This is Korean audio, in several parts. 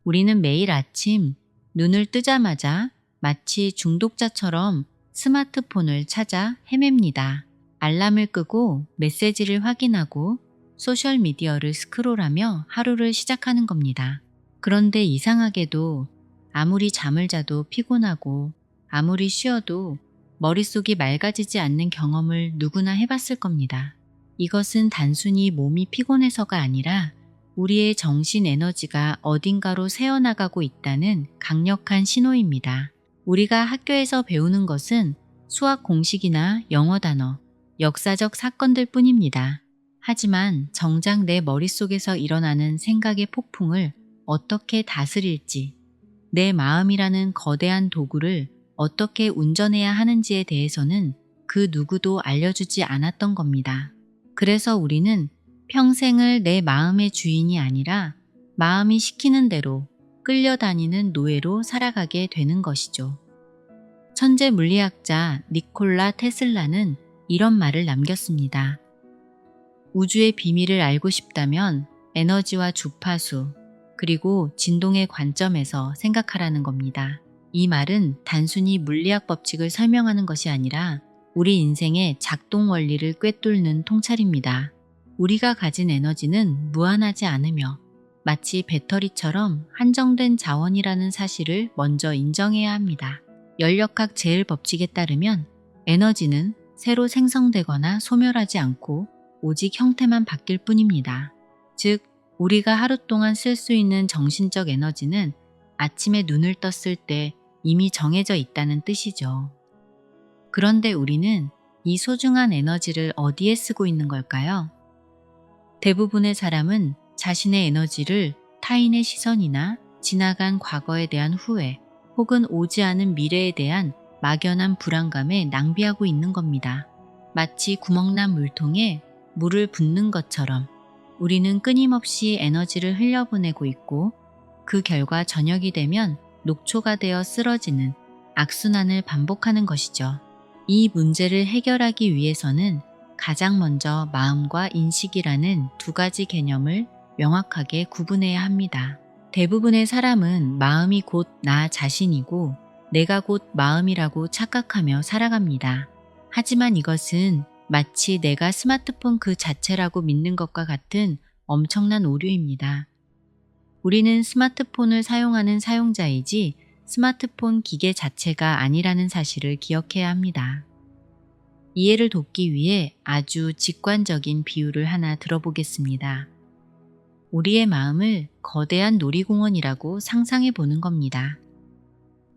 우리는 매일 아침 눈을 뜨자마자 마치 중독자처럼 스마트폰을 찾아 헤맵니다. 알람을 끄고 메시지를 확인하고 소셜미디어를 스크롤하며 하루를 시작하는 겁니다. 그런데 이상하게도 아무리 잠을 자도 피곤하고 아무리 쉬어도 머릿속이 맑아지지 않는 경험을 누구나 해봤을 겁니다. 이것은 단순히 몸이 피곤해서가 아니라 우리의 정신 에너지가 어딘가로 새어나가고 있다는 강력한 신호입니다. 우리가 학교에서 배우는 것은 수학 공식이나 영어 단어, 역사적 사건들 뿐입니다. 하지만 정작 내 머릿속에서 일어나는 생각의 폭풍을 어떻게 다스릴지, 내 마음이라는 거대한 도구를 어떻게 운전해야 하는지에 대해서는 그 누구도 알려주지 않았던 겁니다. 그래서 우리는 평생을 내 마음의 주인이 아니라 마음이 시키는 대로 끌려다니는 노예로 살아가게 되는 것이죠. 천재 물리학자 니콜라 테슬라는 이런 말을 남겼습니다. 우주의 비밀을 알고 싶다면 에너지와 주파수, 그리고 진동의 관점에서 생각하라는 겁니다. 이 말은 단순히 물리학 법칙을 설명하는 것이 아니라 우리 인생의 작동 원리를 꿰뚫는 통찰입니다. 우리가 가진 에너지는 무한하지 않으며 마치 배터리처럼 한정된 자원이라는 사실을 먼저 인정해야 합니다. 연력학 제일 법칙에 따르면 에너지는 새로 생성되거나 소멸하지 않고 오직 형태만 바뀔 뿐입니다. 즉, 우리가 하루 동안 쓸 수 있는 정신적 에너지는 아침에 눈을 떴을 때 이미 정해져 있다는 뜻이죠. 그런데 우리는 이 소중한 에너지를 어디에 쓰고 있는 걸까요? 대부분의 사람은 자신의 에너지를 타인의 시선이나 지나간 과거에 대한 후회, 혹은 오지 않은 미래에 대한 막연한 불안감에 낭비하고 있는 겁니다. 마치 구멍난 물통에 물을 붓는 것처럼 우리는 끊임없이 에너지를 흘려보내고 있고 그 결과 저녁이 되면 녹초가 되어 쓰러지는 악순환을 반복하는 것이죠. 이 문제를 해결하기 위해서는 가장 먼저 마음과 인식이라는 두 가지 개념을 명확하게 구분해야 합니다. 대부분의 사람은 마음이 곧 나 자신이고 내가 곧 마음이라고 착각하며 살아갑니다. 하지만 이것은 마치 내가 스마트폰 그 자체라고 믿는 것과 같은 엄청난 오류입니다. 우리는 스마트폰을 사용하는 사용자이지 스마트폰 기계 자체가 아니라는 사실을 기억해야 합니다. 이해를 돕기 위해 아주 직관적인 비유를 하나 들어보겠습니다. 우리의 마음을 거대한 놀이공원이라고 상상해 보는 겁니다.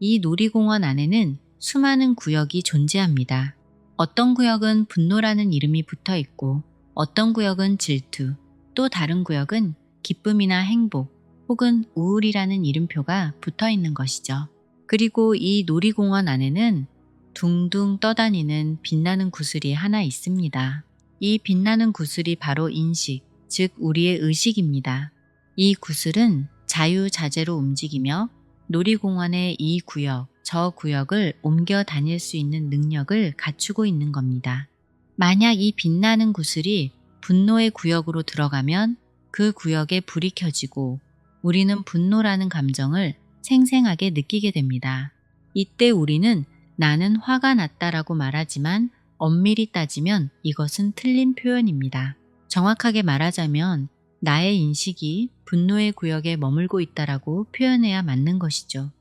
이 놀이공원 안에는 수많은 구역이 존재합니다. 어떤 구역은 분노라는 이름이 붙어 있고 어떤 구역은 질투, 또 다른 구역은 기쁨이나 행복 혹은 우울이라는 이름표가 붙어 있는 것이죠. 그리고 이 놀이공원 안에는 둥둥 떠다니는 빛나는 구슬이 하나 있습니다. 이 빛나는 구슬이 바로 인식, 즉 우리의 의식입니다. 이 구슬은 자유자재로 움직이며 놀이공원의 이 구역, 저 구역을 옮겨 다닐 수 있는 능력을 갖추고 있는 겁니다. 만약 이 빛나는 구슬이 분노의 구역으로 들어가면 그 구역에 불이 켜지고 우리는 분노라는 감정을 생생하게 느끼게 됩니다. 이때 우리는 나는 화가 났다라고 말하지만 엄밀히 따지면 이것은 틀린 표현입니다. 정확하게 말하자면 나의 인식이 분노의 구역에 머물고 있다라고 표현해야 맞는 것이죠.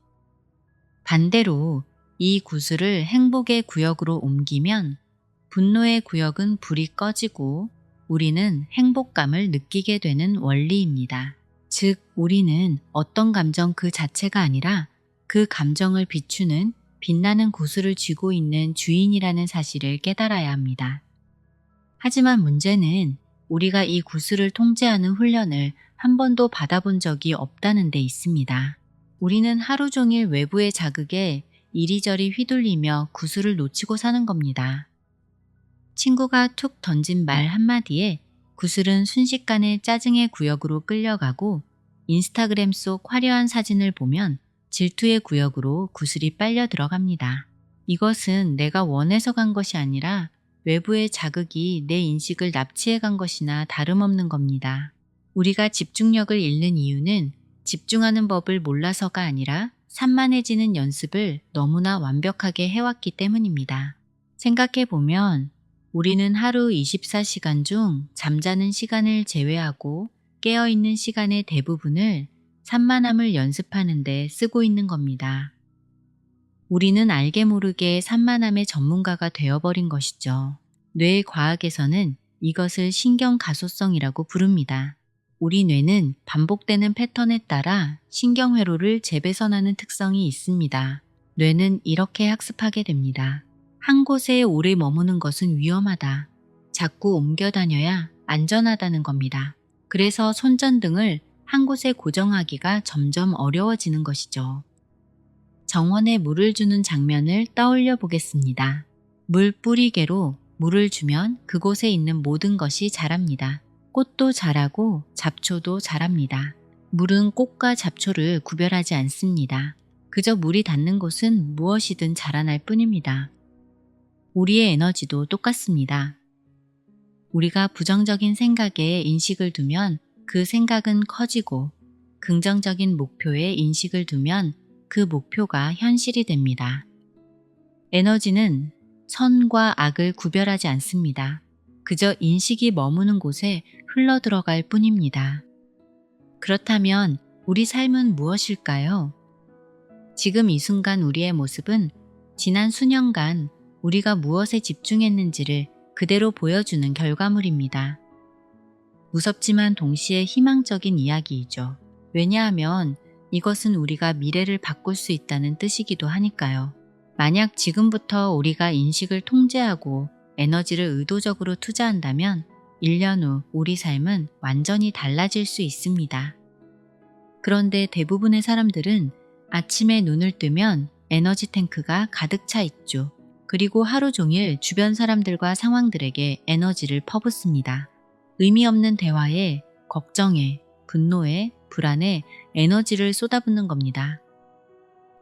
반대로 이 구슬을 행복의 구역으로 옮기면 분노의 구역은 불이 꺼지고 우리는 행복감을 느끼게 되는 원리입니다. 즉, 우리는 어떤 감정 그 자체가 아니라 그 감정을 비추는 빛나는 구슬을 쥐고 있는 주인이라는 사실을 깨달아야 합니다. 하지만 문제는 우리가 이 구슬을 통제하는 훈련을 한 번도 받아본 적이 없다는 데 있습니다. 우리는 하루 종일 외부의 자극에 이리저리 휘둘리며 구슬을 놓치고 사는 겁니다. 친구가 툭 던진 말 한마디에 구슬은 순식간에 짜증의 구역으로 끌려가고 인스타그램 속 화려한 사진을 보면 질투의 구역으로 구슬이 빨려 들어갑니다. 이것은 내가 원해서 간 것이 아니라 외부의 자극이 내 인식을 납치해 간 것이나 다름없는 겁니다. 우리가 집중력을 잃는 이유는 집중하는 법을 몰라서가 아니라 산만해지는 연습을 너무나 완벽하게 해왔기 때문입니다. 생각해보면 우리는 하루 24시간 중 잠자는 시간을 제외하고 깨어있는 시간의 대부분을 산만함을 연습하는 데 쓰고 있는 겁니다. 우리는 알게 모르게 산만함의 전문가가 되어버린 것이죠. 뇌과학에서는 이것을 신경가소성이라고 부릅니다. 우리 뇌는 반복되는 패턴에 따라 신경회로를 재배선하는 특성이 있습니다. 뇌는 이렇게 학습하게 됩니다. 한 곳에 오래 머무는 것은 위험하다. 자꾸 옮겨 다녀야 안전하다는 겁니다. 그래서 손전등을 한 곳에 고정하기가 점점 어려워지는 것이죠. 정원에 물을 주는 장면을 떠올려 보겠습니다. 물 뿌리개로 물을 주면 그곳에 있는 모든 것이 자랍니다. 꽃도 자라고 잡초도 자랍니다. 물은 꽃과 잡초를 구별하지 않습니다. 그저 물이 닿는 곳은 무엇이든 자라날 뿐입니다. 우리의 에너지도 똑같습니다. 우리가 부정적인 생각에 인식을 두면 그 생각은 커지고 긍정적인 목표에 인식을 두면 그 목표가 현실이 됩니다. 에너지는 선과 악을 구별하지 않습니다. 그저 인식이 머무는 곳에 흘러들어갈 뿐입니다. 그렇다면 우리 삶은 무엇일까요? 지금 이 순간 우리의 모습은 지난 수년간 우리가 무엇에 집중했는지를 그대로 보여주는 결과물입니다. 무섭지만 동시에 희망적인 이야기이죠. 왜냐하면 이것은 우리가 미래를 바꿀 수 있다는 뜻이기도 하니까요. 만약 지금부터 우리가 인식을 통제하고 에너지를 의도적으로 투자한다면 1년 후 우리 삶은 완전히 달라질 수 있습니다. 그런데 대부분의 사람들은 아침에 눈을 뜨면 에너지 탱크가 가득 차 있죠. 그리고 하루 종일 주변 사람들과 상황들에게 에너지를 퍼붓습니다. 의미 없는 대화에, 걱정에, 분노에, 불안에 에너지를 쏟아붓는 겁니다.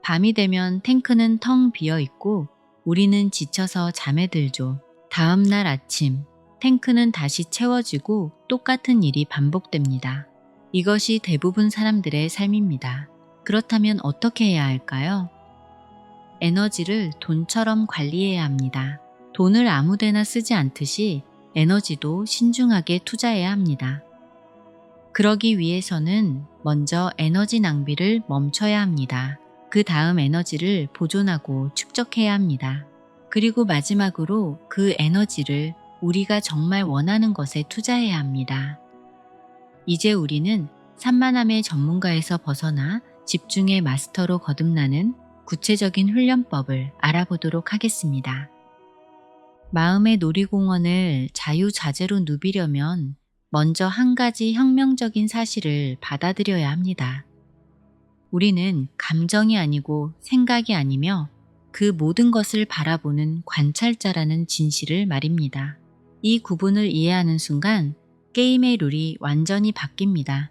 밤이 되면 탱크는 텅 비어 있고 우리는 지쳐서 잠에 들죠. 다음 날 아침, 탱크는 다시 채워지고 똑같은 일이 반복됩니다. 이것이 대부분 사람들의 삶입니다. 그렇다면 어떻게 해야 할까요? 에너지를 돈처럼 관리해야 합니다. 돈을 아무데나 쓰지 않듯이 에너지도 신중하게 투자해야 합니다. 그러기 위해서는 먼저 에너지 낭비를 멈춰야 합니다. 그 다음 에너지를 보존하고 축적해야 합니다. 그리고 마지막으로 그 에너지를 우리가 정말 원하는 것에 투자해야 합니다. 이제 우리는 산만함의 전문가에서 벗어나 집중의 마스터로 거듭나는 구체적인 훈련법을 알아보도록 하겠습니다. 마음의 놀이공원을 자유자재로 누비려면 먼저 한 가지 혁명적인 사실을 받아들여야 합니다. 우리는 감정이 아니고 생각이 아니며 그 모든 것을 바라보는 관찰자라는 진실을 말입니다. 이 구분을 이해하는 순간 게임의 룰이 완전히 바뀝니다.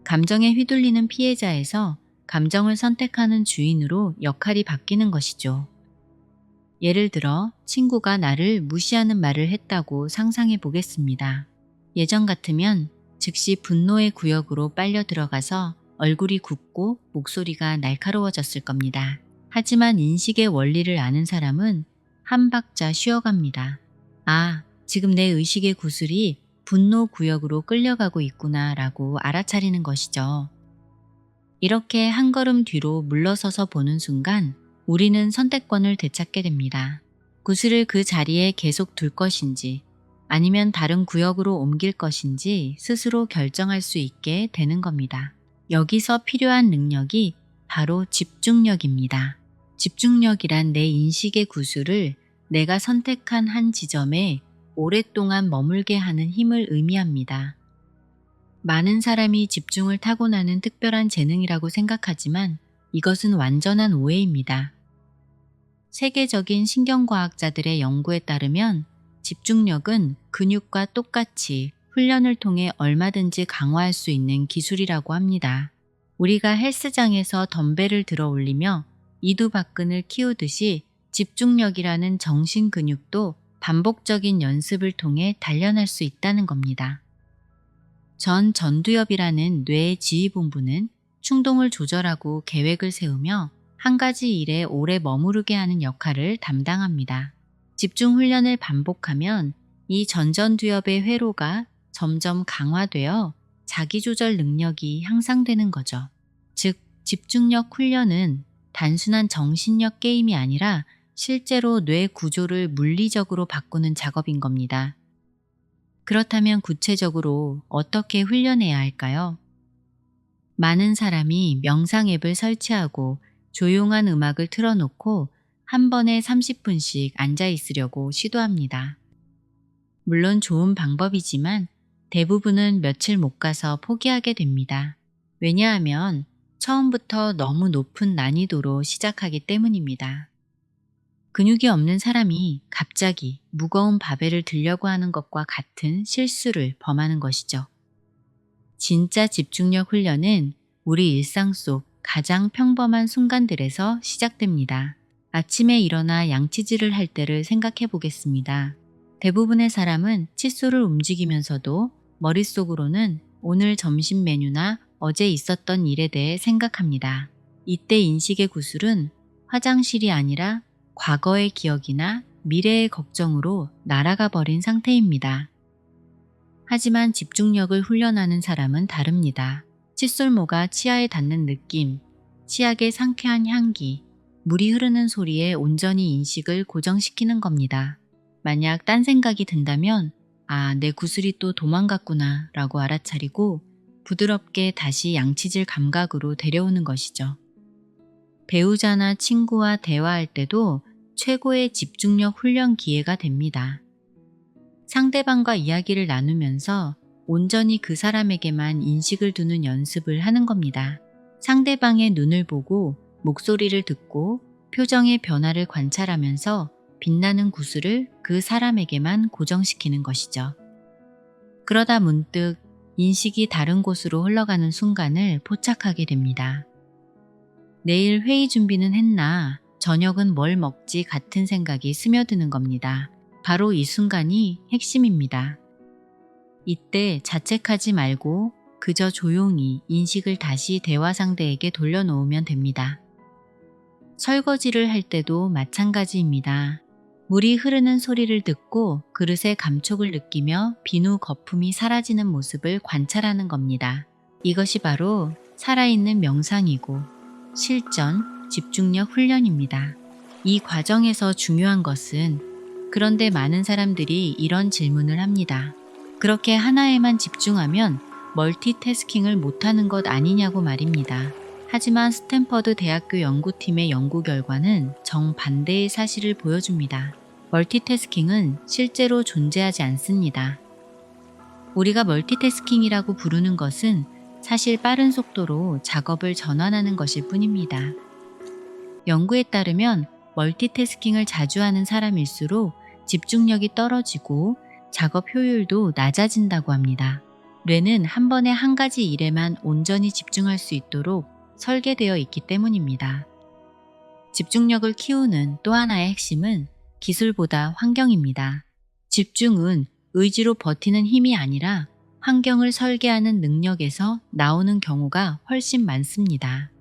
감정에 휘둘리는 피해자에서 감정을 선택하는 주인으로 역할이 바뀌는 것이죠. 예를 들어 친구가 나를 무시하는 말을 했다고 상상해 보겠습니다. 예전 같으면 즉시 분노의 구역으로 빨려 들어가서 얼굴이 굽고 목소리가 날카로워졌을 겁니다. 하지만 인식의 원리를 아는 사람은 한 박자 쉬어갑니다. 아, 지금 내 의식의 구슬이 분노 구역으로 끌려가고 있구나 라고 알아차리는 것이죠. 이렇게 한 걸음 뒤로 물러서서 보는 순간 우리는 선택권을 되찾게 됩니다. 구슬을 그 자리에 계속 둘 것인지 아니면 다른 구역으로 옮길 것인지 스스로 결정할 수 있게 되는 겁니다. 여기서 필요한 능력이 바로 집중력입니다. 집중력이란 내 인식의 구슬을 내가 선택한 한 지점에 오랫동안 머물게 하는 힘을 의미합니다. 많은 사람이 집중을 타고나는 특별한 재능이라고 생각하지만 이것은 완전한 오해입니다. 세계적인 신경과학자들의 연구에 따르면 집중력은 근육과 똑같이 훈련을 통해 얼마든지 강화할 수 있는 기술이라고 합니다. 우리가 헬스장에서 덤벨을 들어 올리며 이두박근을 키우듯이 집중력이라는 정신 근육도 반복적인 연습을 통해 단련할 수 있다는 겁니다. 전두엽이라는 뇌의 지휘본부는 충동을 조절하고 계획을 세우며 한 가지 일에 오래 머무르게 하는 역할을 담당합니다. 집중 훈련을 반복하면 이 전두엽의 회로가 점점 강화되어 자기조절 능력이 향상되는 거죠. 즉, 집중력 훈련은 단순한 정신력 게임이 아니라 실제로 뇌 구조를 물리적으로 바꾸는 작업인 겁니다. 그렇다면 구체적으로 어떻게 훈련해야 할까요? 많은 사람이 명상 앱을 설치하고 조용한 음악을 틀어놓고 한 번에 30분씩 앉아 있으려고 시도합니다. 물론 좋은 방법이지만 대부분은 며칠 못 가서 포기하게 됩니다. 왜냐하면 처음부터 너무 높은 난이도로 시작하기 때문입니다. 근육이 없는 사람이 갑자기 무거운 바벨을 들려고 하는 것과 같은 실수를 범하는 것이죠. 진짜 집중력 훈련은 우리 일상 속 가장 평범한 순간들에서 시작됩니다. 아침에 일어나 양치질을 할 때를 생각해 보겠습니다. 대부분의 사람은 칫솔을 움직이면서도 머릿속으로는 오늘 점심 메뉴나 어제 있었던 일에 대해 생각합니다. 이때 인식의 구슬은 화장실이 아니라 과거의 기억이나 미래의 걱정으로 날아가 버린 상태입니다. 하지만 집중력을 훈련하는 사람은 다릅니다. 칫솔모가 치아에 닿는 느낌, 치약의 상쾌한 향기, 물이 흐르는 소리에 온전히 인식을 고정시키는 겁니다. 만약 딴 생각이 든다면 내 구슬이 또 도망갔구나 라고 알아차리고 부드럽게 다시 양치질 감각으로 데려오는 것이죠. 배우자나 친구와 대화할 때도 최고의 집중력 훈련 기회가 됩니다. 상대방과 이야기를 나누면서 온전히 그 사람에게만 인식을 두는 연습을 하는 겁니다. 상대방의 눈을 보고 목소리를 듣고 표정의 변화를 관찰하면서 빛나는 구슬을 그 사람에게만 고정시키는 것이죠. 그러다 문득 인식이 다른 곳으로 흘러가는 순간을 포착하게 됩니다. 내일 회의 준비는 했나? 저녁은 뭘 먹지? 같은 생각이 스며드는 겁니다. 바로 이 순간이 핵심입니다. 이때 자책하지 말고 그저 조용히 인식을 다시 대화 상대에게 돌려놓으면 됩니다. 설거지를 할 때도 마찬가지입니다. 물이 흐르는 소리를 듣고 그릇의 감촉을 느끼며 비누 거품이 사라지는 모습을 관찰하는 겁니다. 이것이 바로 살아있는 명상이고 실전, 집중력 훈련입니다. 이 과정에서 중요한 것은 그런데 많은 사람들이 이런 질문을 합니다. 그렇게 하나에만 집중하면 멀티태스킹을 못하는 것 아니냐고 말입니다. 하지만 스탠퍼드 대학교 연구팀의 연구 결과는 정반대의 사실을 보여줍니다. 멀티태스킹은 실제로 존재하지 않습니다. 우리가 멀티태스킹이라고 부르는 것은 사실 빠른 속도로 작업을 전환하는 것일 뿐입니다. 연구에 따르면 멀티태스킹을 자주 하는 사람일수록 집중력이 떨어지고 작업 효율도 낮아진다고 합니다. 뇌는 한 번에 한 가지 일에만 온전히 집중할 수 있도록 설계되어 있기 때문입니다. 집중력을 키우는 또 하나의 핵심은 기술보다 환경입니다. 집중은 의지로 버티는 힘이 아니라 환경을 설계하는 능력에서 나오는 경우가 훨씬 많습니다.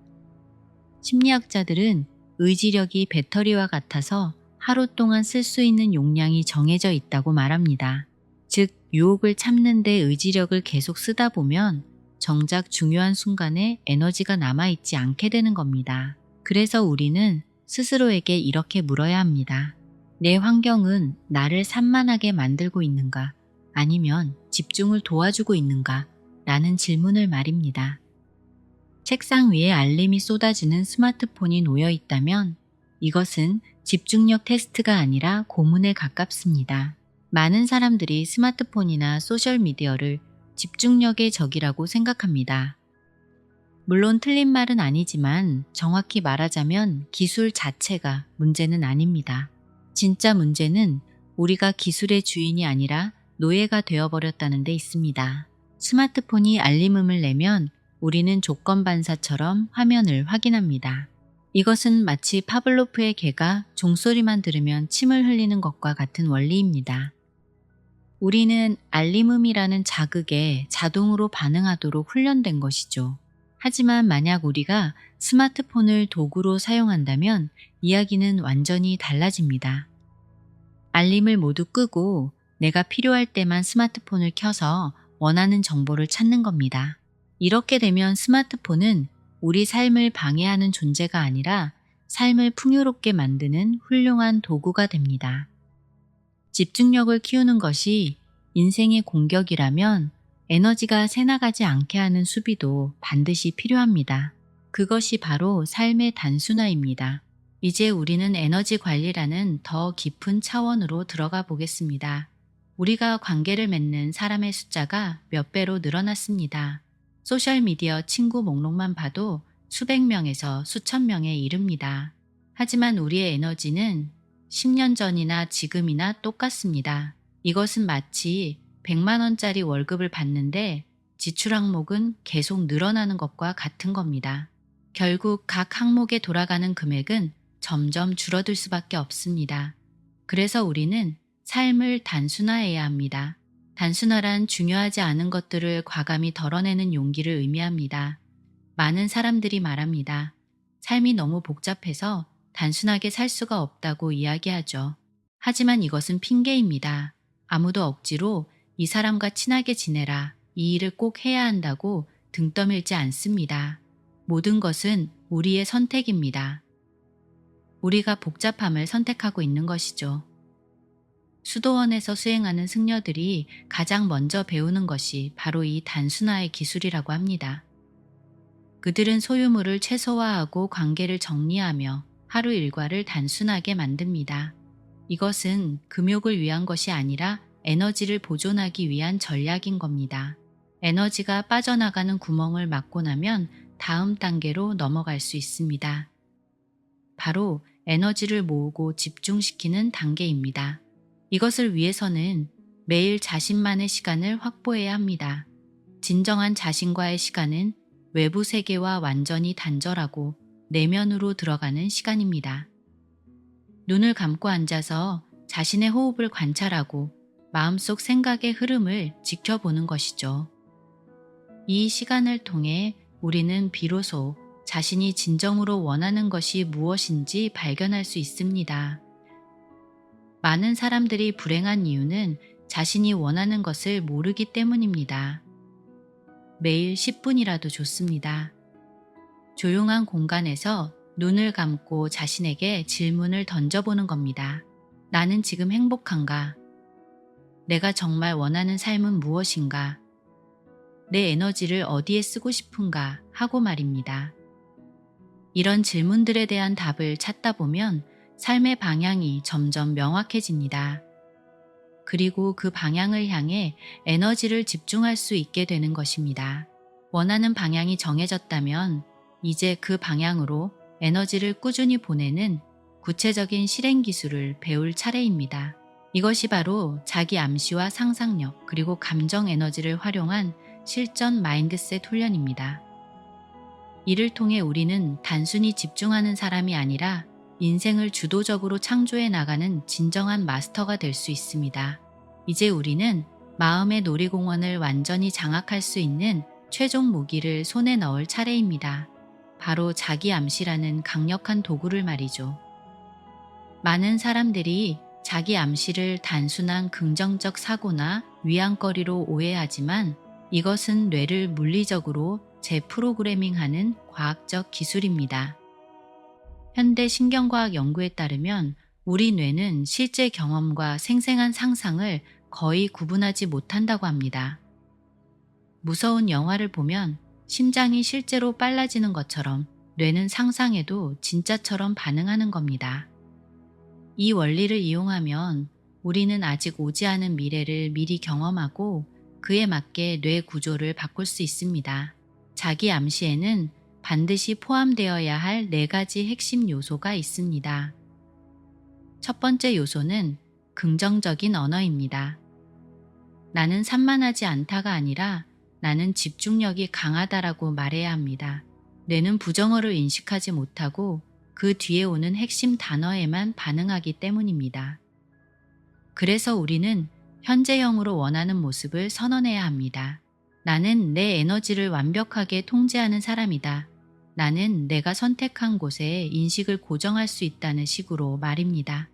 심리학자들은 의지력이 배터리와 같아서 하루 동안 쓸 수 있는 용량이 정해져 있다고 말합니다. 즉, 유혹을 참는 데 의지력을 계속 쓰다 보면 정작 중요한 순간에 에너지가 남아있지 않게 되는 겁니다. 그래서 우리는 스스로에게 이렇게 물어야 합니다. 내 환경은 나를 산만하게 만들고 있는가? 아니면 집중을 도와주고 있는가? 라는 질문을 말입니다. 책상 위에 알림이 쏟아지는 스마트폰이 놓여 있다면 이것은 집중력 테스트가 아니라 고문에 가깝습니다. 많은 사람들이 스마트폰이나 소셜미디어를 집중력의 적이라고 생각합니다. 물론 틀린 말은 아니지만 정확히 말하자면 기술 자체가 문제는 아닙니다. 진짜 문제는 우리가 기술의 주인이 아니라 노예가 되어버렸다는 데 있습니다. 스마트폰이 알림음을 내면 우리는 조건반사처럼 화면을 확인합니다. 이것은 마치 파블로프의 개가 종소리만 들으면 침을 흘리는 것과 같은 원리입니다. 우리는 알림음이라는 자극에 자동으로 반응하도록 훈련된 것이죠. 하지만 만약 우리가 스마트폰을 도구로 사용한다면 이야기는 완전히 달라집니다. 알림을 모두 끄고 내가 필요할 때만 스마트폰을 켜서 원하는 정보를 찾는 겁니다. 이렇게 되면 스마트폰은 우리 삶을 방해하는 존재가 아니라 삶을 풍요롭게 만드는 훌륭한 도구가 됩니다. 집중력을 키우는 것이 인생의 공격이라면 에너지가 새나가지 않게 하는 수비도 반드시 필요합니다. 그것이 바로 삶의 단순화입니다. 이제 우리는 에너지 관리라는 더 깊은 차원으로 들어가 보겠습니다. 우리가 관계를 맺는 사람의 숫자가 몇 배로 늘어났습니다. 소셜미디어 친구 목록만 봐도 수백 명에서 수천 명에 이릅니다. 하지만 우리의 에너지는 10년 전이나 지금이나 똑같습니다. 이것은 마치 100만 원짜리 월급을 받는데 지출 항목은 계속 늘어나는 것과 같은 겁니다. 결국 각 항목에 돌아가는 금액은 점점 줄어들 수밖에 없습니다. 그래서 우리는 삶을 단순화해야 합니다. 단순화란 중요하지 않은 것들을 과감히 덜어내는 용기를 의미합니다. 많은 사람들이 말합니다. 삶이 너무 복잡해서 단순하게 살 수가 없다고 이야기하죠. 하지만 이것은 핑계입니다. 아무도 억지로 이 사람과 친하게 지내라, 이 일을 꼭 해야 한다고 등 떠밀지 않습니다. 모든 것은 우리의 선택입니다. 우리가 복잡함을 선택하고 있는 것이죠. 수도원에서 수행하는 승려들이 가장 먼저 배우는 것이 바로 이 단순화의 기술이라고 합니다. 그들은 소유물을 최소화하고 관계를 정리하며 하루 일과를 단순하게 만듭니다. 이것은 금욕을 위한 것이 아니라 에너지를 보존하기 위한 전략인 겁니다. 에너지가 빠져나가는 구멍을 막고 나면 다음 단계로 넘어갈 수 있습니다. 바로 에너지를 모으고 집중시키는 단계입니다. 이것을 위해서는 매일 자신만의 시간을 확보해야 합니다. 진정한 자신과의 시간은 외부 세계와 완전히 단절하고 내면으로 들어가는 시간입니다. 눈을 감고 앉아서 자신의 호흡을 관찰하고 마음속 생각의 흐름을 지켜보는 것이죠. 이 시간을 통해 우리는 비로소 자신이 진정으로 원하는 것이 무엇인지 발견할 수 있습니다. 많은 사람들이 불행한 이유는 자신이 원하는 것을 모르기 때문입니다. 매일 10분이라도 좋습니다. 조용한 공간에서 눈을 감고 자신에게 질문을 던져보는 겁니다. 나는 지금 행복한가? 내가 정말 원하는 삶은 무엇인가? 내 에너지를 어디에 쓰고 싶은가? 하고 말입니다. 이런 질문들에 대한 답을 찾다 보면 삶의 방향이 점점 명확해집니다. 그리고 그 방향을 향해 에너지를 집중할 수 있게 되는 것입니다. 원하는 방향이 정해졌다면 이제 그 방향으로 에너지를 꾸준히 보내는 구체적인 실행 기술을 배울 차례입니다. 이것이 바로 자기 암시와 상상력 그리고 감정 에너지를 활용한 실전 마인드셋 훈련입니다. 이를 통해 우리는 단순히 집중하는 사람이 아니라 인생을 주도적으로 창조해 나가는 진정한 마스터가 될 수 있습니다. 이제 우리는 마음의 놀이공원을 완전히 장악할 수 있는 최종 무기를 손에 넣을 차례입니다. 바로 자기 암시라는 강력한 도구를 말이죠. 많은 사람들이 자기 암시를 단순한 긍정적 사고나 위안거리로 오해하지만 이것은 뇌를 물리적으로 재프로그래밍하는 과학적 기술입니다. 현대 신경과학 연구에 따르면 우리 뇌는 실제 경험과 생생한 상상을 거의 구분하지 못한다고 합니다. 무서운 영화를 보면 심장이 실제로 빨라지는 것처럼 뇌는 상상에도 진짜처럼 반응하는 겁니다. 이 원리를 이용하면 우리는 아직 오지 않은 미래를 미리 경험하고 그에 맞게 뇌 구조를 바꿀 수 있습니다. 자기 암시에는 반드시 포함되어야 할 4가지 핵심 요소가 있습니다. 첫 번째 요소는 긍정적인 언어입니다. 나는 산만하지 않다가 아니라 나는 집중력이 강하다라고 말해야 합니다. 뇌는 부정어를 인식하지 못하고 그 뒤에 오는 핵심 단어에만 반응하기 때문입니다. 그래서 우리는 현재형으로 원하는 모습을 선언해야 합니다. 나는 내 에너지를 완벽하게 통제하는 사람이다. 나는 내가 선택한 곳에 인식을 고정할 수 있다는 식으로 말입니다.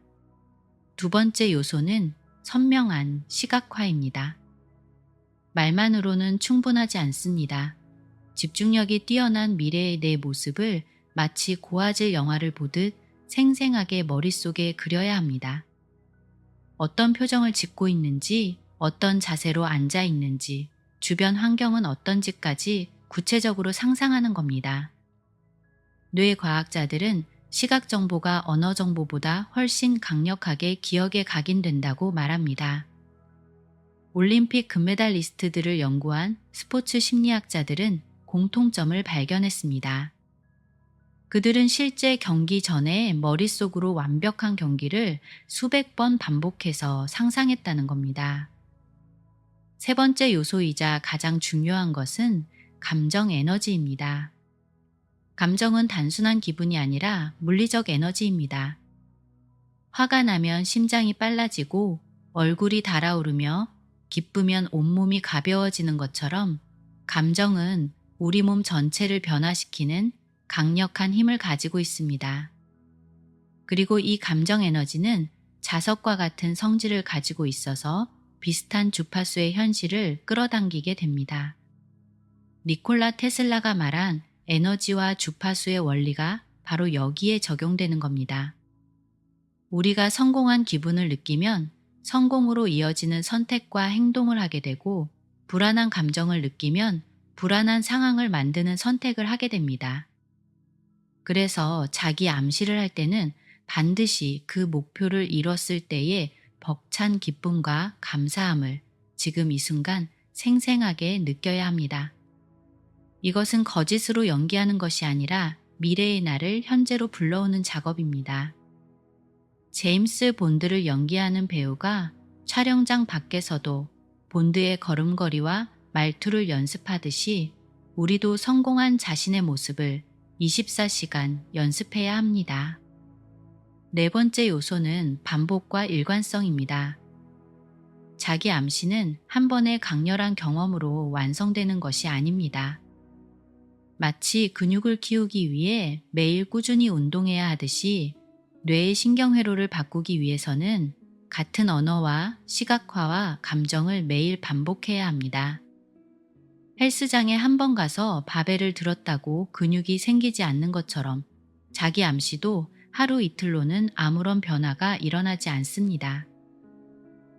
두 번째 요소는 선명한 시각화입니다. 말만으로는 충분하지 않습니다. 집중력이 뛰어난 미래의 내 모습을 마치 고화질 영화를 보듯 생생하게 머릿속에 그려야 합니다. 어떤 표정을 짓고 있는지, 어떤 자세로 앉아 있는지, 주변 환경은 어떤지까지 구체적으로 상상하는 겁니다. 뇌과학자들은 시각 정보가 언어 정보보다 훨씬 강력하게 기억에 각인된다고 말합니다. 올림픽 금메달리스트들을 연구한 스포츠 심리학자들은 공통점을 발견했습니다. 그들은 실제 경기 전에 머릿속으로 완벽한 경기를 수백 번 반복해서 상상했다는 겁니다. 세 번째 요소이자 가장 중요한 것은 감정 에너지입니다. 감정은 단순한 기분이 아니라 물리적 에너지입니다. 화가 나면 심장이 빨라지고 얼굴이 달아오르며 기쁘면 온몸이 가벼워지는 것처럼 감정은 우리 몸 전체를 변화시키는 강력한 힘을 가지고 있습니다. 그리고 이 감정 에너지는 자석과 같은 성질을 가지고 있어서 비슷한 주파수의 현실을 끌어당기게 됩니다. 니콜라 테슬라가 말한 에너지와 주파수의 원리가 바로 여기에 적용되는 겁니다. 우리가 성공한 기분을 느끼면 성공으로 이어지는 선택과 행동을 하게 되고, 불안한 감정을 느끼면 불안한 상황을 만드는 선택을 하게 됩니다. 그래서 자기 암시를 할 때는 반드시 그 목표를 이뤘을 때의 벅찬 기쁨과 감사함을 지금 이 순간 생생하게 느껴야 합니다. 이것은 거짓으로 연기하는 것이 아니라 미래의 나를 현재로 불러오는 작업입니다. 제임스 본드를 연기하는 배우가 촬영장 밖에서도 본드의 걸음걸이와 말투를 연습하듯이 우리도 성공한 자신의 모습을 24시간 연습해야 합니다. 네 번째 요소는 반복과 일관성입니다. 자기 암시는 한 번의 강렬한 경험으로 완성되는 것이 아닙니다. 마치 근육을 키우기 위해 매일 꾸준히 운동해야 하듯이 뇌의 신경회로를 바꾸기 위해서는 같은 언어와 시각화와 감정을 매일 반복해야 합니다. 헬스장에 한 번 가서 바벨을 들었다고 근육이 생기지 않는 것처럼 자기 암시도 하루 이틀로는 아무런 변화가 일어나지 않습니다.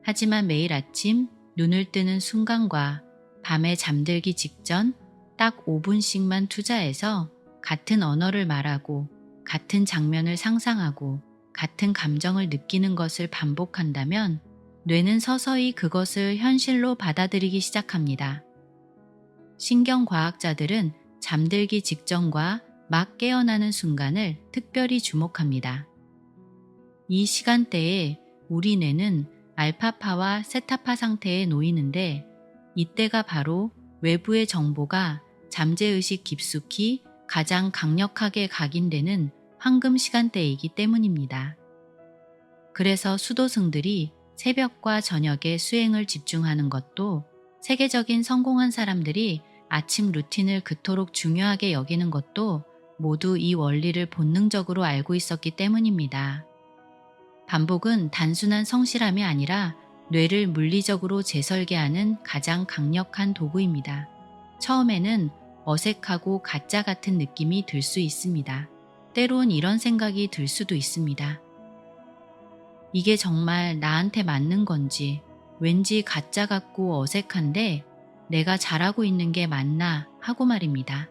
하지만 매일 아침 눈을 뜨는 순간과 밤에 잠들기 직전 딱 5분씩만 투자해서 같은 언어를 말하고 같은 장면을 상상하고 같은 감정을 느끼는 것을 반복한다면 뇌는 서서히 그것을 현실로 받아들이기 시작합니다. 신경과학자들은 잠들기 직전과 막 깨어나는 순간을 특별히 주목합니다. 이 시간대에 우리 뇌는 알파파와 세타파 상태에 놓이는데, 이때가 바로 외부의 정보가 잠재의식 깊숙이 가장 강력하게 각인되는 황금 시간대이기 때문입니다. 그래서 수도승들이 새벽과 저녁에 수행을 집중하는 것도, 세계적인 성공한 사람들이 아침 루틴을 그토록 중요하게 여기는 것도 모두 이 원리를 본능적으로 알고 있었기 때문입니다. 반복은 단순한 성실함이 아니라 뇌를 물리적으로 재설계하는 가장 강력한 도구입니다. 처음에는 어색하고 가짜 같은 느낌이 들 수 있습니다. 때론 이런 생각이 들 수도 있습니다. 이게 정말 나한테 맞는 건지, 왠지 가짜 같고 어색한데 내가 잘하고 있는 게 맞나 하고 말입니다.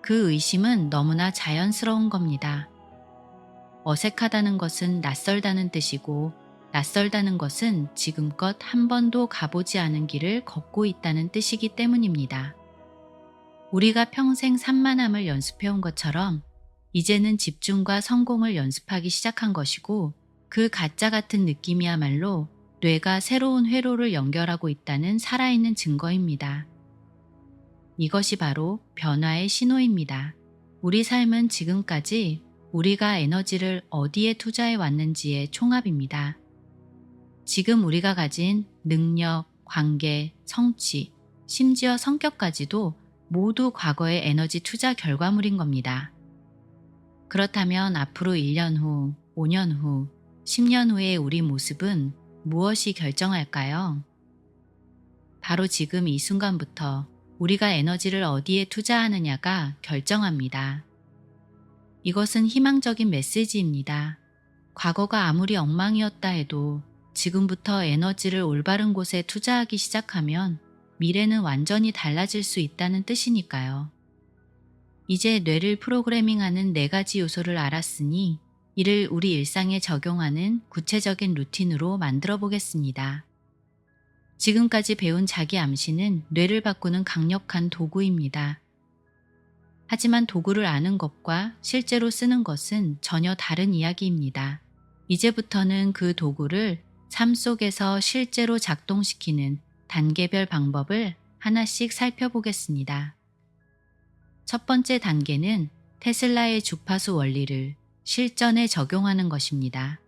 그 의심은 너무나 자연스러운 겁니다. 어색하다는 것은 낯설다는 뜻이고, 낯설다는 것은 지금껏 한 번도 가보지 않은 길을 걷고 있다는 뜻이기 때문입니다. 우리가 평생 산만함을 연습해온 것처럼 이제는 집중과 성공을 연습하기 시작한 것이고, 그 가짜 같은 느낌이야말로 뇌가 새로운 회로를 연결하고 있다는 살아있는 증거입니다. 이것이 바로 변화의 신호입니다. 우리 삶은 지금까지 우리가 에너지를 어디에 투자해 왔는지의 총합입니다. 지금 우리가 가진 능력, 관계, 성취, 심지어 성격까지도 모두 과거의 에너지 투자 결과물인 겁니다. 그렇다면 앞으로 1년 후, 5년 후, 10년 후의 우리 모습은 무엇이 결정할까요? 바로 지금 이 순간부터 우리가 에너지를 어디에 투자하느냐가 결정합니다. 이것은 희망적인 메시지입니다. 과거가 아무리 엉망이었다 해도 지금부터 에너지를 올바른 곳에 투자하기 시작하면 미래는 완전히 달라질 수 있다는 뜻이니까요. 이제 뇌를 프로그래밍하는 4가지 요소를 알았으니 이를 우리 일상에 적용하는 구체적인 루틴으로 만들어 보겠습니다. 지금까지 배운 자기 암시는 뇌를 바꾸는 강력한 도구입니다. 하지만 도구를 아는 것과 실제로 쓰는 것은 전혀 다른 이야기입니다. 이제부터는 그 도구를 삶 속에서 실제로 작동시키는 단계별 방법을 하나씩 살펴보겠습니다. 첫 번째 단계는 테슬라의 주파수 원리를 실전에 적용하는 것입니다.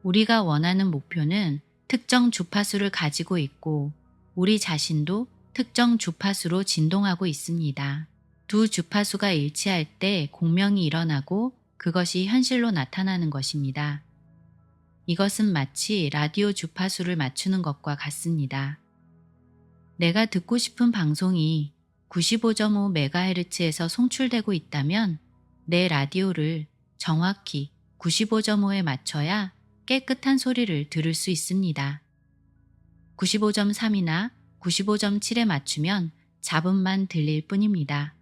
우리가 원하는 목표는 특정 주파수를 가지고 있고 우리 자신도 특정 주파수로 진동하고 있습니다. 두 주파수가 일치할 때 공명이 일어나고 그것이 현실로 나타나는 것입니다. 이것은 마치 라디오 주파수를 맞추는 것과 같습니다. 내가 듣고 싶은 방송이 95.5MHz에서 송출되고 있다면 내 라디오를 정확히 95.5에 맞춰야 깨끗한 소리를 들을 수 있습니다. 95.3이나 95.7에 맞추면 잡음만 들릴 뿐입니다.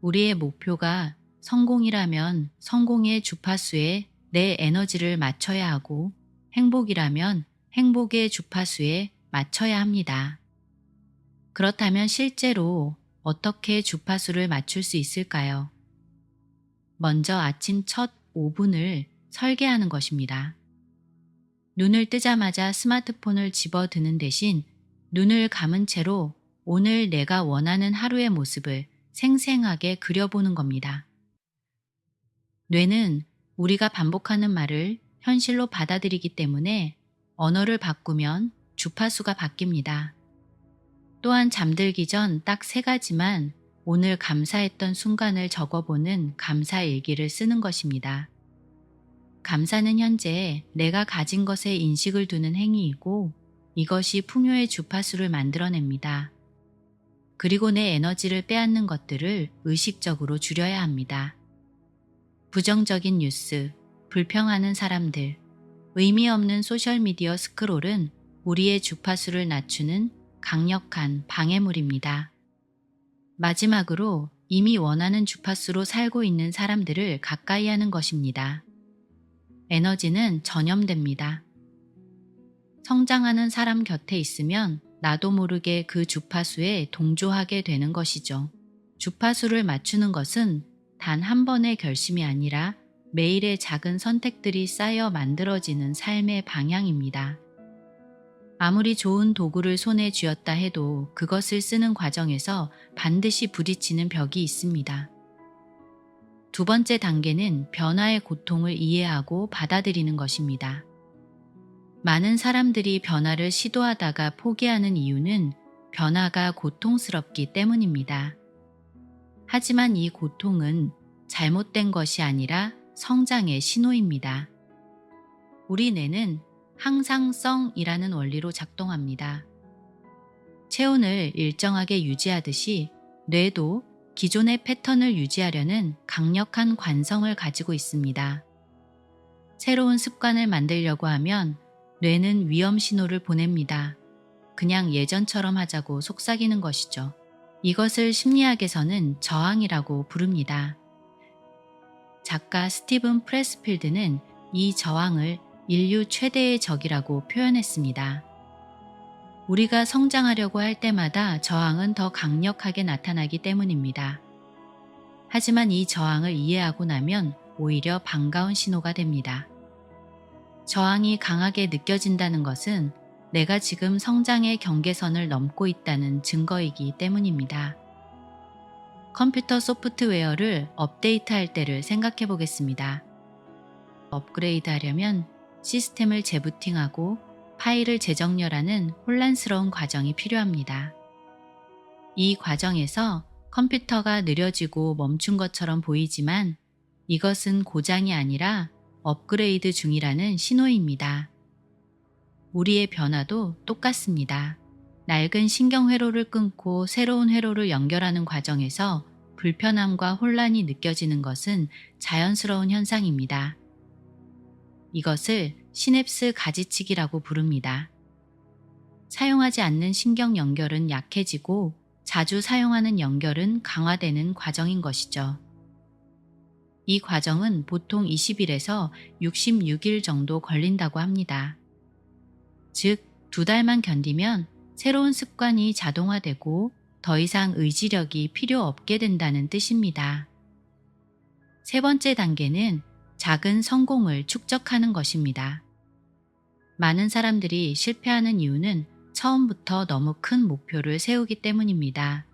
우리의 목표가 성공이라면 성공의 주파수에 내 에너지를 맞춰야 하고 행복이라면 행복의 주파수에 맞춰야 합니다. 그렇다면 실제로 어떻게 주파수를 맞출 수 있을까요? 먼저 아침 첫 5분을 설계하는 것입니다. 눈을 뜨자마자 스마트폰을 집어드는 대신 눈을 감은 채로 오늘 내가 원하는 하루의 모습을 생생하게 그려보는 겁니다. 뇌는 우리가 반복하는 말을 현실로 받아들이기 때문에 언어를 바꾸면 주파수가 바뀝니다. 또한 잠들기 전 딱 3가지만 오늘 감사했던 순간을 적어보는 감사 일기를 쓰는 것입니다. 감사는 현재 내가 가진 것에 인식을 두는 행위이고 이것이 풍요의 주파수를 만들어냅니다. 그리고 내 에너지를 빼앗는 것들을 의식적으로 줄여야 합니다. 부정적인 뉴스, 불평하는 사람들, 의미 없는 소셜미디어 스크롤은 우리의 주파수를 낮추는 강력한 방해물입니다. 마지막으로 이미 원하는 주파수로 살고 있는 사람들을 가까이 하는 것입니다. 에너지는 전염됩니다. 성장하는 사람 곁에 있으면 나도 모르게 그 주파수에 동조하게 되는 것이죠. 주파수를 맞추는 것은 단 한 번의 결심이 아니라 매일의 작은 선택들이 쌓여 만들어지는 삶의 방향입니다. 아무리 좋은 도구를 손에 쥐었다 해도 그것을 쓰는 과정에서 반드시 부딪히는 벽이 있습니다. 두 번째 단계는 변화의 고통을 이해하고 받아들이는 것입니다. 많은 사람들이 변화를 시도하다가 포기하는 이유는 변화가 고통스럽기 때문입니다. 하지만 이 고통은 잘못된 것이 아니라 성장의 신호입니다. 우리 뇌는 항상성이라는 원리로 작동합니다. 체온을 일정하게 유지하듯이 뇌도 기존의 패턴을 유지하려는 강력한 관성을 가지고 있습니다. 새로운 습관을 만들려고 하면 뇌는 위험 신호를 보냅니다. 그냥 예전처럼 하자고 속삭이는 것이죠. 이것을 심리학에서는 저항이라고 부릅니다. 작가 스티븐 프레스필드는 이 저항을 인류 최대의 적이라고 표현했습니다. 우리가 성장하려고 할 때마다 저항은 더 강력하게 나타나기 때문입니다. 하지만 이 저항을 이해하고 나면 오히려 반가운 신호가 됩니다. 저항이 강하게 느껴진다는 것은 내가 지금 성장의 경계선을 넘고 있다는 증거이기 때문입니다. 컴퓨터 소프트웨어를 업데이트할 때를 생각해 보겠습니다. 업그레이드 하려면 시스템을 재부팅하고 파일을 재정렬하는 혼란스러운 과정이 필요합니다. 이 과정에서 컴퓨터가 느려지고 멈춘 것처럼 보이지만 이것은 고장이 아니라 업그레이드 중이라는 신호입니다. 우리의 변화도 똑같습니다. 낡은 신경 회로를 끊고 새로운 회로를 연결하는 과정에서 불편함과 혼란이 느껴지는 것은 자연스러운 현상입니다. 이것을 시냅스 가지치기라고 부릅니다. 사용하지 않는 신경 연결은 약해지고 자주 사용하는 연결은 강화되는 과정인 것이죠. 이 과정은 보통 20일에서 66일 정도 걸린다고 합니다. 즉, 2달만 견디면 새로운 습관이 자동화되고 더 이상 의지력이 필요 없게 된다는 뜻입니다. 세 번째 단계는 작은 성공을 축적하는 것입니다. 많은 사람들이 실패하는 이유는 처음부터 너무 큰 목표를 세우기 때문입니다.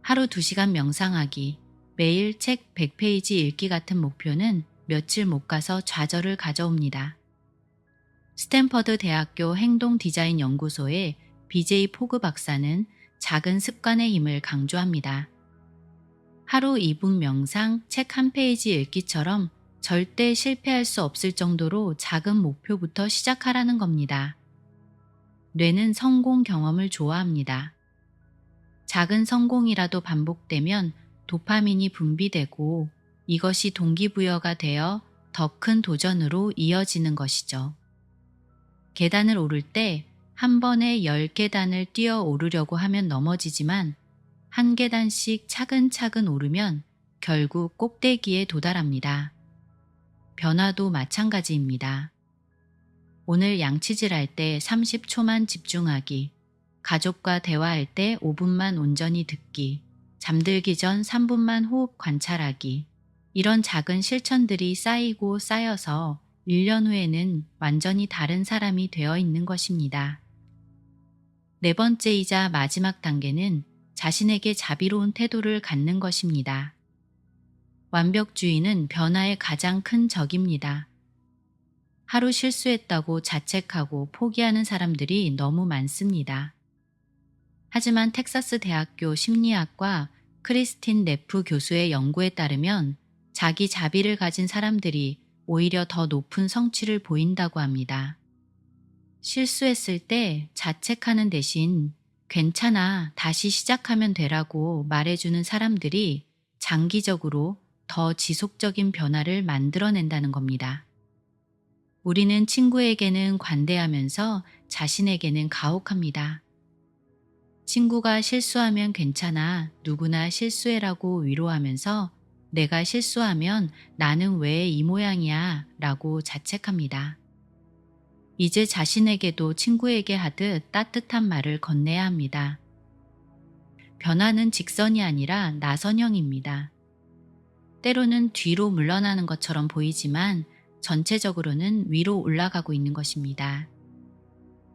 하루 2시간 명상하기, 매일 책 100페이지 읽기 같은 목표는 며칠 못 가서 좌절을 가져옵니다. 스탠퍼드 대학교 행동 디자인 연구소의 BJ 포그 박사는 작은 습관의 힘을 강조합니다. 하루 2분 명상, 책 1페이지 읽기처럼 절대 실패할 수 없을 정도로 작은 목표부터 시작하라는 겁니다. 뇌는 성공 경험을 좋아합니다. 작은 성공이라도 반복되면 도파민이 분비되고 이것이 동기부여가 되어 더 큰 도전으로 이어지는 것이죠. 계단을 오를 때 한 번에 10계단을 뛰어 오르려고 하면 넘어지지만 한 계단씩 차근차근 오르면 결국 꼭대기에 도달합니다. 변화도 마찬가지입니다. 오늘 양치질 할 때 30초만 집중하기, 가족과 대화할 때 5분만 온전히 듣기, 잠들기 전 3분만 호흡 관찰하기, 이런 작은 실천들이 쌓이고 쌓여서 1년 후에는 완전히 다른 사람이 되어 있는 것입니다. 네 번째이자 마지막 단계는 자신에게 자비로운 태도를 갖는 것입니다. 완벽주의는 변화의 가장 큰 적입니다. 하루 실수했다고 자책하고 포기하는 사람들이 너무 많습니다. 하지만 텍사스 대학교 심리학과 크리스틴 네프 교수의 연구에 따르면 자기 자비를 가진 사람들이 오히려 더 높은 성취를 보인다고 합니다. 실수했을 때 자책하는 대신 괜찮아, 다시 시작하면 되라고 말해주는 사람들이 장기적으로 더 지속적인 변화를 만들어낸다는 겁니다. 우리는 친구에게는 관대하면서 자신에게는 가혹합니다. 친구가 실수하면 괜찮아, 누구나 실수해라고 위로하면서 내가 실수하면 나는 왜 이 모양이야 라고 자책합니다. 이제 자신에게도 친구에게 하듯 따뜻한 말을 건네야 합니다. 변화는 직선이 아니라 나선형입니다. 때로는 뒤로 물러나는 것처럼 보이지만 전체적으로는 위로 올라가고 있는 것입니다.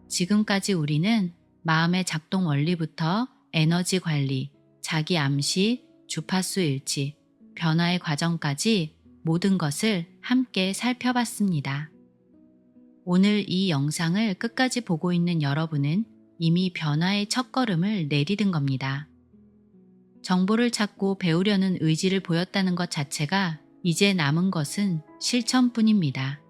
지금까지 우리는 마음의 작동 원리부터 에너지 관리, 자기 암시, 주파수 일치, 변화의 과정까지 모든 것을 함께 살펴봤습니다. 오늘 이 영상을 끝까지 보고 있는 여러분은 이미 변화의 첫걸음을 내디딘 겁니다. 정보를 찾고 배우려는 의지를 보였다는 것 자체가 이제 남은 것은 실천뿐입니다.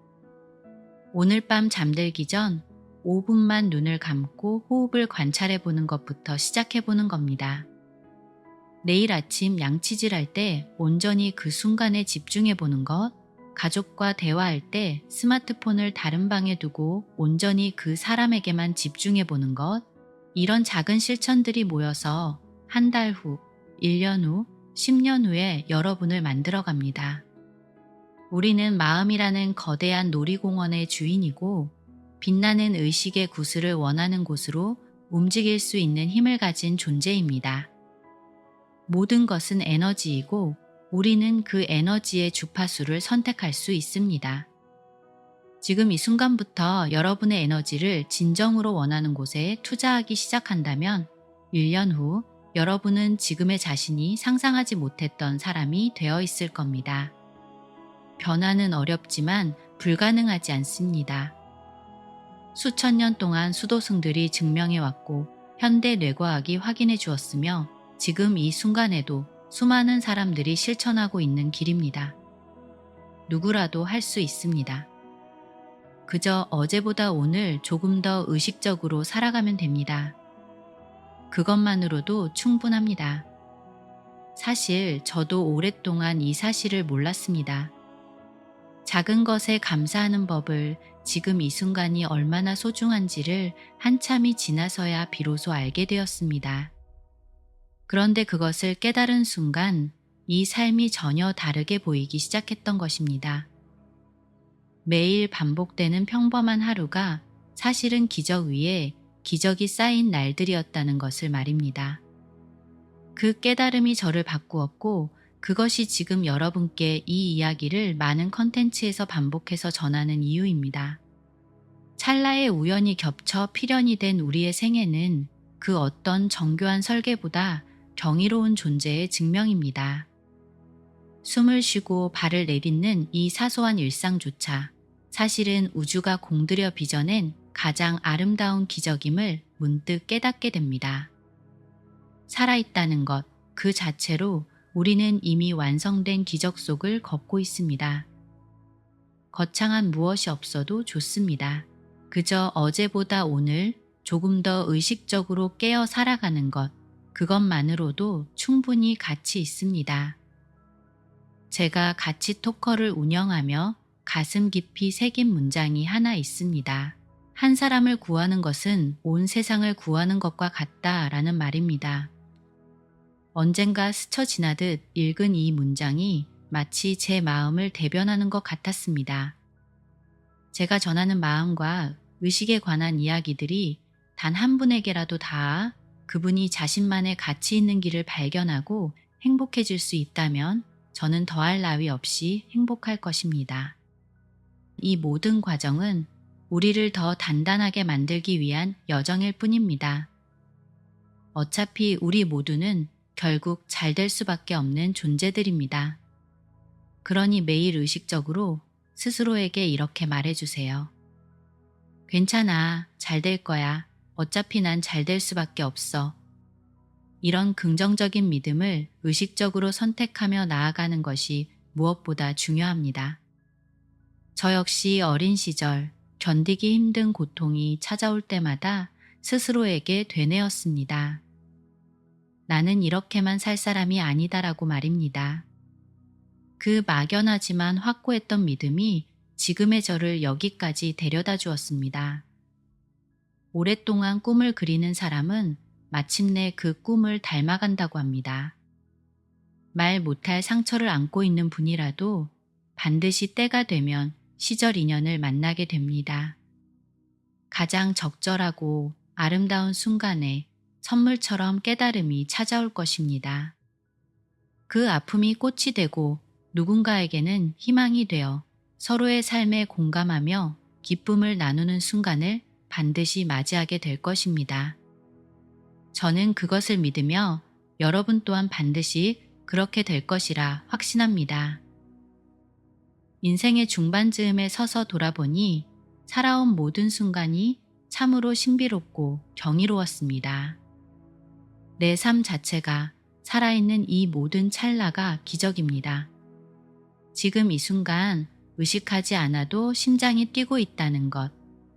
오늘 밤 잠들기 전 5분만 눈을 감고 호흡을 관찰해 보는 것부터 시작해 보는 겁니다. 내일 아침 양치질 할 때 온전히 그 순간에 집중해 보는 것, 가족과 대화할 때 스마트폰을 다른 방에 두고 온전히 그 사람에게만 집중해 보는 것, 이런 작은 실천들이 모여서 한 달 후, 1년 후, 10년 후에 여러분을 만들어 갑니다. 우리는 마음이라는 거대한 놀이공원의 주인이고 빛나는 의식의 구슬을 원하는 곳으로 움직일 수 있는 힘을 가진 존재입니다. 모든 것은 에너지이고 우리는 그 에너지의 주파수를 선택할 수 있습니다. 지금 이 순간부터 여러분의 에너지를 진정으로 원하는 곳에 투자하기 시작한다면 1년 후 여러분은 지금의 자신이 상상하지 못했던 사람이 되어 있을 겁니다. 변화는 어렵지만 불가능하지 않습니다. 수천 년 동안 수도승들이 증명해왔고 현대 뇌과학이 확인해 주었으며 지금 이 순간에도 수많은 사람들이 실천하고 있는 길입니다. 누구라도 할 수 있습니다. 그저 어제보다 오늘 조금 더 의식적으로 살아가면 됩니다. 그것만으로도 충분합니다. 사실 저도 오랫동안 이 사실을 몰랐습니다. 작은 것에 감사하는 법을 지금 이 순간이 얼마나 소중한지를 한참이 지나서야 비로소 알게 되었습니다. 그런데 그것을 깨달은 순간 이 삶이 전혀 다르게 보이기 시작했던 것입니다. 매일 반복되는 평범한 하루가 사실은 기적 위에 기적이 쌓인 날들이었다는 것을 말입니다. 그 깨달음이 저를 바꾸었고 그것이 지금 여러분께 이 이야기를 많은 컨텐츠에서 반복해서 전하는 이유입니다. 찰나의 우연이 겹쳐 필연이 된 우리의 생애는 그 어떤 정교한 설계보다 경이로운 존재의 증명입니다. 숨을 쉬고 발을 내딛는 이 사소한 일상조차 사실은 우주가 공들여 빚어낸 가장 아름다운 기적임을 문득 깨닫게 됩니다. 살아있다는 것 그 자체로 우리는 이미 완성된 기적 속을 걷고 있습니다. 거창한 무엇이 없어도 좋습니다. 그저 어제보다 오늘 조금 더 의식적으로 깨어 살아가는 것, 그것만으로도 충분히 가치 있습니다. 제가 가치 토커를 운영하며 가슴 깊이 새긴 문장이 하나 있습니다. 한 사람을 구하는 것은 온 세상을 구하는 것과 같다라는 말입니다. 언젠가 스쳐 지나듯 읽은 이 문장이 마치 제 마음을 대변하는 것 같았습니다. 제가 전하는 마음과 의식에 관한 이야기들이 단 한 분에게라도 닿아 그분이 자신만의 가치 있는 길을 발견하고 행복해질 수 있다면 저는 더할 나위 없이 행복할 것입니다. 이 모든 과정은 우리를 더 단단하게 만들기 위한 여정일 뿐입니다. 어차피 우리 모두는 결국 잘 될 수밖에 없는 존재들입니다. 그러니 매일 의식적으로 스스로에게 이렇게 말해주세요. 괜찮아, 잘 될 거야. 어차피 난 잘 될 수밖에 없어. 이런 긍정적인 믿음을 의식적으로 선택하며 나아가는 것이 무엇보다 중요합니다. 저 역시 어린 시절 견디기 힘든 고통이 찾아올 때마다 스스로에게 되뇌었습니다. 나는 이렇게만 살 사람이 아니다라고 말입니다. 그 막연하지만 확고했던 믿음이 지금의 저를 여기까지 데려다 주었습니다. 오랫동안 꿈을 그리는 사람은 마침내 그 꿈을 닮아간다고 합니다. 말 못할 상처를 안고 있는 분이라도 반드시 때가 되면 시절 인연을 만나게 됩니다. 가장 적절하고 아름다운 순간에 선물처럼 깨달음이 찾아올 것입니다. 그 아픔이 꽃이 되고 누군가에게는 희망이 되어 서로의 삶에 공감하며 기쁨을 나누는 순간을 반드시 맞이하게 될 것입니다. 저는 그것을 믿으며 여러분 또한 반드시 그렇게 될 것이라 확신합니다. 인생의 중반쯤에 서서 돌아보니 살아온 모든 순간이 참으로 신비롭고 경이로웠습니다. 내 삶 자체가 살아있는 이 모든 찰나가 기적입니다. 지금 이 순간 의식하지 않아도 심장이 뛰고 있다는 것,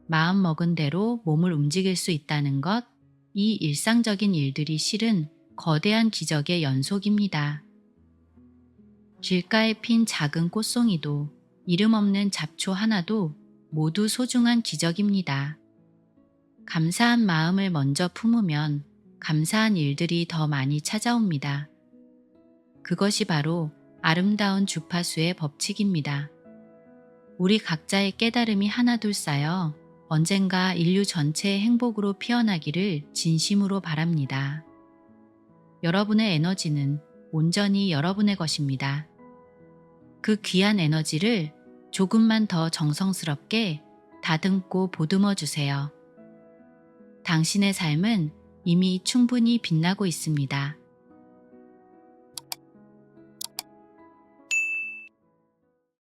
마음 먹은 대로 몸을 움직일 수 있다는 것, 이 일상적인 일들이 실은 거대한 기적의 연속입니다. 길가에 핀 작은 꽃송이도 이름 없는 잡초 하나도 모두 소중한 기적입니다. 감사한 마음을 먼저 품으면 감사한 일들이 더 많이 찾아옵니다. 그것이 바로 아름다운 주파수의 법칙입니다. 우리 각자의 깨달음이 하나둘 쌓여 언젠가 인류 전체의 행복으로 피어나기를 진심으로 바랍니다. 여러분의 에너지는 온전히 여러분의 것입니다. 그 귀한 에너지를 조금만 더 정성스럽게 다듬고 보듬어 주세요. 당신의 삶은 이미 충분히 빛나고 있습니다.